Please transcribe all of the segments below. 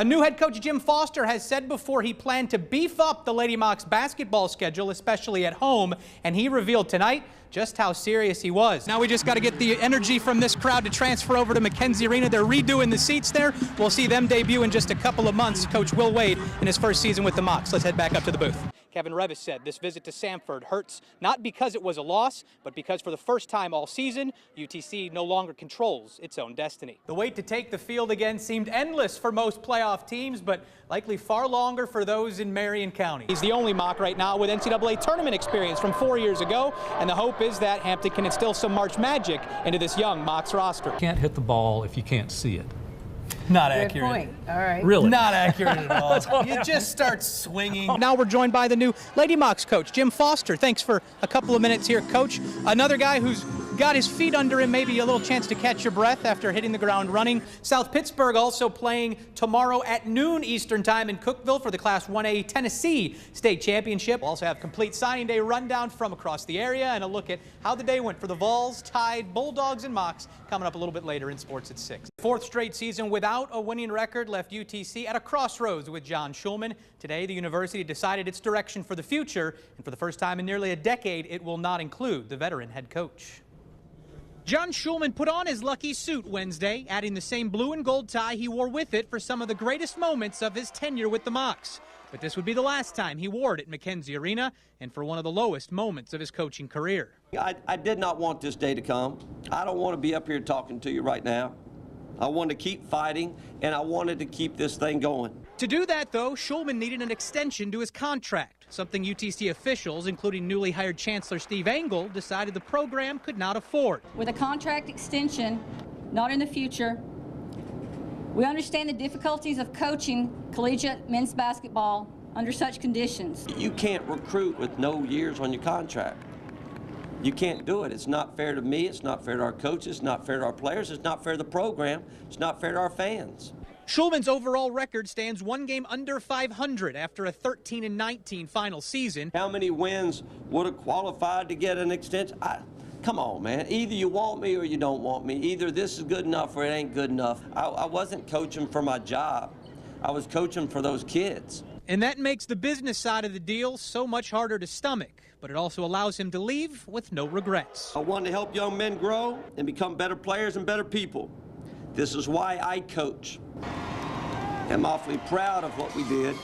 A new head coach, Jim Foster, has said before he planned to beef up the Lady Mocs basketball schedule, especially at home, and he revealed tonight just how serious he was. Now we just got to get the energy from this crowd to transfer over to McKenzie Arena. They're redoing the seats there. We'll see them debut in just a couple of months. Coach Will Wade in his first season with the Mocs. Let's head back up to the booth. Kevin Revis said this visit to Samford hurts not because it was a loss, but because for the first time all season, UTC no longer controls its own destiny. The wait to take the field again seemed endless for most playoff teams, but likely far longer for those in Marion County. He's the only Moc right now with NCAA tournament experience from 4 years ago, and the hope is that Hampton can instill some March magic into this young Mocs roster. Can't hit the ball if you can't see it. Not accurate. Good point. All right. Really? Not accurate at all. You just start swinging. Now we're joined by the new Lady Mocs coach, Jim Foster. Thanks for a couple of minutes here, Coach. Another guy who's got his feet under him, maybe a little chance to catch your breath after hitting the ground running. South Pittsburgh also playing tomorrow at noon Eastern time in Cookeville for the Class 1A Tennessee State Championship. We'll also have complete signing day rundown from across the area and a look at how the day went for the Vols, Tide, Bulldogs, and Mocs coming up a little bit later in Sports at 6. Fourth straight season without a winning record left UTC at a crossroads with John Schulman. Today, the university decided its direction for the future, and for the first time in nearly a decade, it will not include the veteran head coach. John Schulman put on his lucky suit Wednesday, adding the same blue and gold tie he wore with it for some of the greatest moments of his tenure with the Mocs. But this would be the last time he wore it at McKenzie Arena and for one of the lowest moments of his coaching career. I did not want this day to come. I don't want to be up here talking to you right now. I wanted to keep fighting, and I wanted to keep this thing going. To do that, though, Schulman needed an extension to his contract, something UTC officials, including newly hired Chancellor Steve Engel, decided the program could not afford. With a contract extension, not in the future, we understand the difficulties of coaching collegiate men's basketball under such conditions. You can't recruit with no years on your contract. You can't do it. It's not fair to me. It's not fair to our coaches. It's not fair to our players. It's not fair to the program. It's not fair to our fans. Schulman's overall record stands one game under 500 after a 13-19 final season. How many wins would have qualified to get an extension? Come on, man. Either you want me or you don't want me. Either this is good enough or it ain't good enough. I wasn't coaching for my job. I was coaching for those kids. And that makes the business side of the deal so much harder to stomach, but it also allows him to leave with no regrets. I want to help young men grow and become better players and better people. This is why I coach. I'm awfully proud of what we did.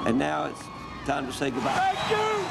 And now it's time to say goodbye. Thank you!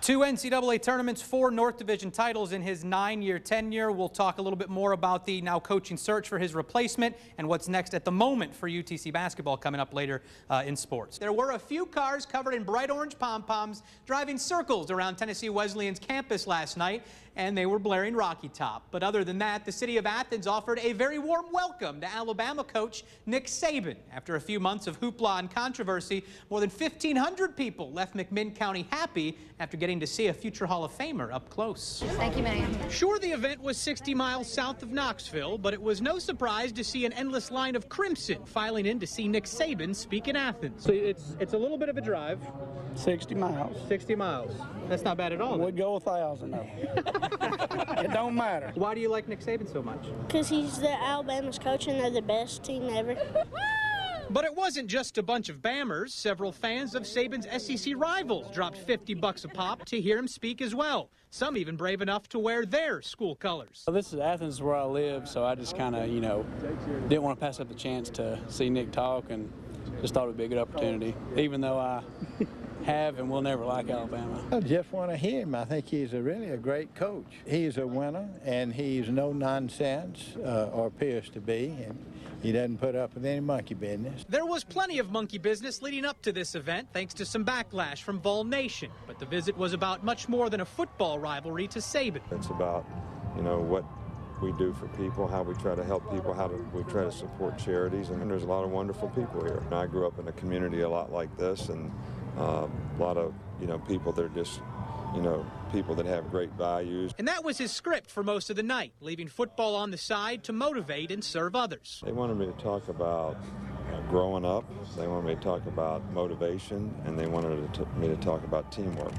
2 NCAA tournaments, 4 North Division titles in his 9-year tenure. We'll talk a little bit more about the now coaching search for his replacement and what's next at the moment for UTC basketball coming up later in sports. There were a few cars covered in bright orange pom-poms driving circles around Tennessee Wesleyan's campus last night, and they were blaring Rocky Top. But other than that, the city of Athens offered a very warm welcome to Alabama coach Nick Saban. After a few months of hoopla and controversy, more than 1,500 people left McMinn County happy after getting to see a future Hall of Famer up close. Thank you, ma'am. Sure, the event was 60 miles south of Knoxville, but it was no surprise to see an endless line of Crimson filing in to see Nick Saban speak in Athens. So it's a little bit of a drive. 60 miles. 60 miles. That's not bad at all. We'd go 1,000 though. It don't matter. Why do you like Nick Saban so much? Because he's the Alabama's coach and they're the best team ever. But it wasn't just a bunch of Bammers. Several fans of Saban's SEC rivals dropped $50 a pop to hear him speak as well. Some even brave enough to wear their school colors. Well, this is Athens where I live, so I just kind of, didn't want to pass up the chance to see Nick talk and just thought it would be a good opportunity, even though I have and will never like Alabama. I just want to hear him. I think he's really a great coach. He's a winner, and he's no nonsense, or appears to be, and he doesn't put up with any monkey business. There was plenty of monkey business leading up to this event, thanks to some backlash from Vol Nation. But the visit was about much more than a football rivalry to Saban. It's about, what we do for people, how we try to help people, how we try to support charities, and there's a lot of wonderful people here. And I grew up in a community a lot like this, and a lot of, people that are just, people that have great values. And that was his script for most of the night, leaving football on the side to motivate and serve others. They wanted me to talk about growing up, they wanted me to talk about motivation, and they wanted me to talk about teamwork.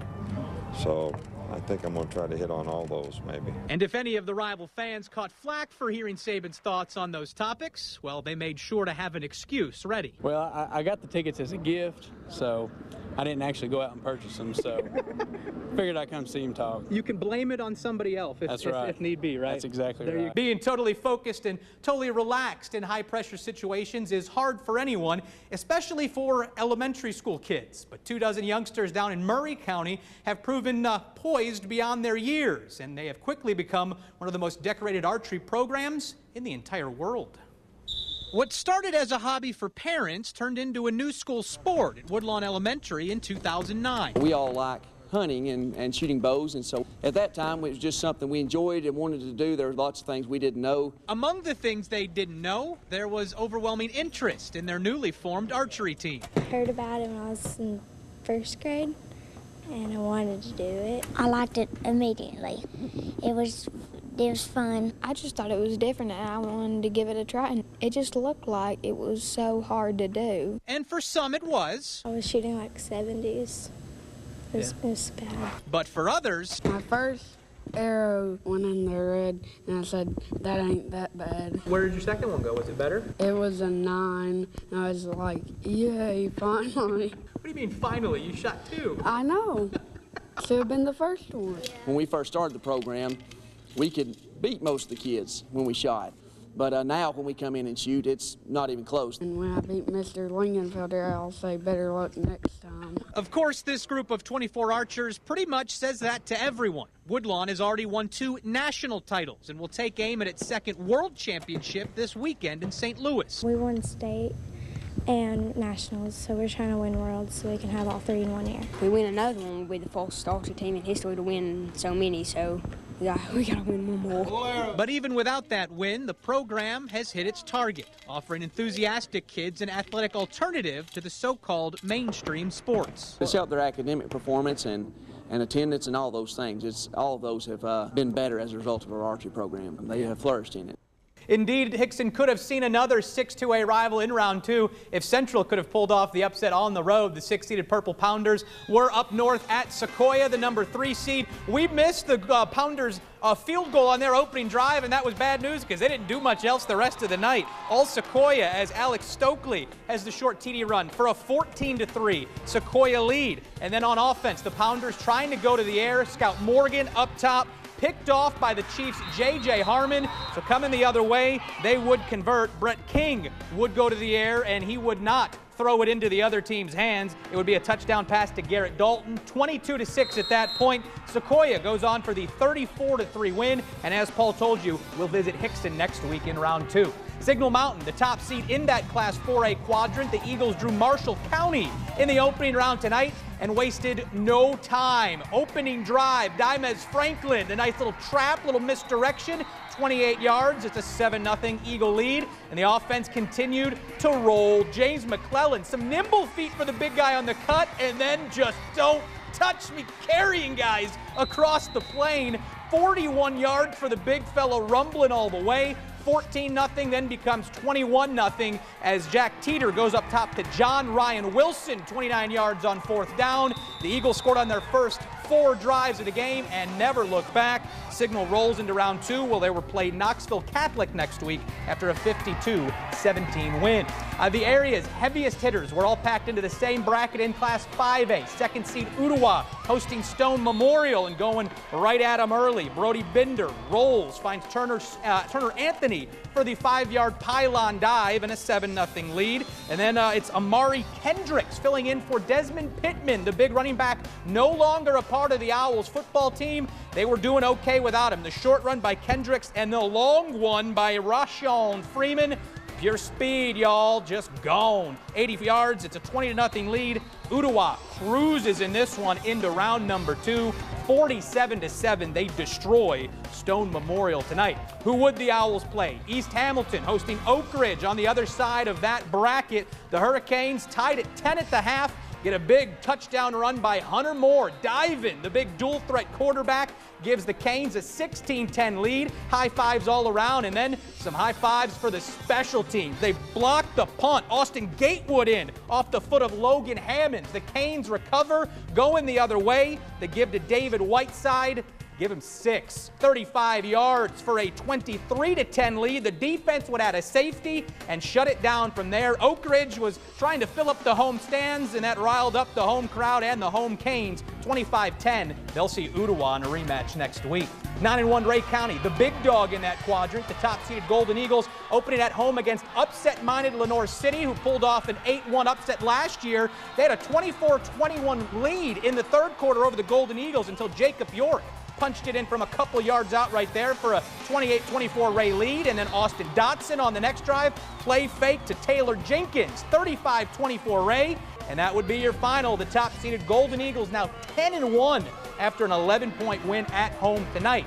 So I think I'm going to try to hit on all those maybe. And if any of the rival fans caught flack for hearing Saban's thoughts on those topics, well, they made sure to have an excuse ready. Well, I got the tickets as a gift, so I didn't actually go out and purchase them, so figured I'd come see him talk. You can blame it on somebody else if need be, right? That's exactly right. Being totally focused and totally relaxed in high-pressure situations is hard for anyone, especially for elementary school kids. But 24 youngsters down in Murray County have proven poised beyond their years, and they have quickly become one of the most decorated archery programs in the entire world. What started as a hobby for parents turned into a new school sport at Woodlawn Elementary in 2009. We all like hunting and shooting bows, and so at that time it was just something we enjoyed and wanted to do. There were lots of things we didn't know. Among the things they didn't know, there was overwhelming interest in their newly formed archery team. I heard about it when I was in first grade, and I wanted to do it. I liked it immediately. It was fun. I just thought it was different and I wanted to give it a try. And it just looked like it was so hard to do. And for some it was. I was shooting like 70s. It was bad. But for others, my first arrow went in the red and I said, that ain't that bad. Where did your second one go? Was it better? It was a 9. And I was like, yay, finally. What do you mean finally? You shot 2. I know. Should have been the first one. When we first started the program, we could beat most of the kids when we shot. But now when we come in and shoot, it's not even close. And when I beat Mr. Lingenfelder, I'll say better luck next time. Of course, this group of 24 archers pretty much says that to everyone. Woodlawn has already won 2 national titles and will take aim at its 2nd World Championship this weekend in St. Louis. We won state and nationals, so we're trying to win worlds so we can have all 3 in 1 year. If we win another one, we'll be the fastest archery team in history to win so many, so we gotta win one more. But even without that win, the program has hit its target, offering enthusiastic kids an athletic alternative to the so-called mainstream sports. It's helped their academic performance and attendance and all those things. All of those have been better as a result of our archery program. They have flourished in it. Indeed, Hickson could have seen another 6-2A rival in round 2 if Central could have pulled off the upset on the road. The 6-seeded Purple Pounders were up north at Sequoia, the number 3 seed. We missed the Pounders field goal on their opening drive, and that was bad news because they didn't do much else the rest of the night. All Sequoia as Alex Stokely has the short TD run for a 14-3 Sequoia lead. And then on offense, the Pounders trying to go to the air. Scout Morgan up top, picked off by the Chiefs' J.J. Harmon. So coming the other way, they would convert. Brett King would go to the air, and he would not throw it into the other team's hands. It would be a touchdown pass to Garrett Dalton. 22-6 at that point. Sequoia goes on for the 34-3 win. And as Paul told you, we'll visit Hickson next week in round 2. Signal Mountain, the top seed in that Class 4A quadrant. The Eagles drew Marshall County in the opening round tonight and wasted no time. Opening drive, Dimez Franklin, the nice little trap, little misdirection, 28 yards. It's a 7-0 Eagle lead, and the offense continued to roll. James McClellan, some nimble feet for the big guy on the cut, and then just don't touch me carrying guys across the plane. 41 yards for the big fella, rumbling all the way. 14-0, then becomes 21-0 as Jack Teeter goes up top to John Ryan Wilson, 29 yards on 4th down. The Eagles scored on their first 4 drives of the game and never looked back. Signal rolls into round 2. Well, they will play Knoxville Catholic next week after a 52-17 win. The area's heaviest hitters were all packed into the same bracket in Class 5A. 2nd seed Ottawa hosting Stone Memorial and going right at them early. Brody Binder rolls, finds Turner Anthony for the 5-yard pylon dive and a 7-0 lead. And then it's Amari Kendricks filling in for Desmond Pittman, the big running back, no longer a part of the Owls football team. They were doing okay without him. The short run by Kendricks and the long one by Rashawn Freeman. Pure speed, y'all, just gone. 80 yards, it's a 20-0 lead. Ottawa cruises in this one into round number 2. 47-7, they destroy Stone Memorial tonight. Who would the Owls play? East Hamilton hosting Oak Ridge on the other side of that bracket. The Hurricanes tied at 10 at the half. get a big touchdown run by Hunter Moore. Diving, the big dual threat quarterback, gives the Canes a 16-10 lead. High fives all around, and then some high fives for the special teams. They blocked the punt. Austin Gatewood in off the foot of Logan Hammonds. The Canes recover, going the other way. They give to David Whiteside. Give him 6. 35 yards for a 23-10 lead. The defense would add a safety and shut it down from there. Oak Ridge was trying to fill up the home stands, and that riled up the home crowd and the home Canes. 25-10. They'll see Ottawa in a rematch next week. 9-1 Ray County, the big dog in that quadrant. The top-seeded Golden Eagles opening at home against upset-minded Lenore City, who pulled off an 8-1 upset last year. They had a 24-21 lead in the third quarter over the Golden Eagles until Jacob York punched it in from a couple yards out right there for a 28-24 Ray lead. And then Austin Dotson on the next drive, play fake to Taylor Jenkins, 35-24 Ray. And that would be your final. The top-seeded Golden Eagles now 10-1 after an 11-point win at home tonight.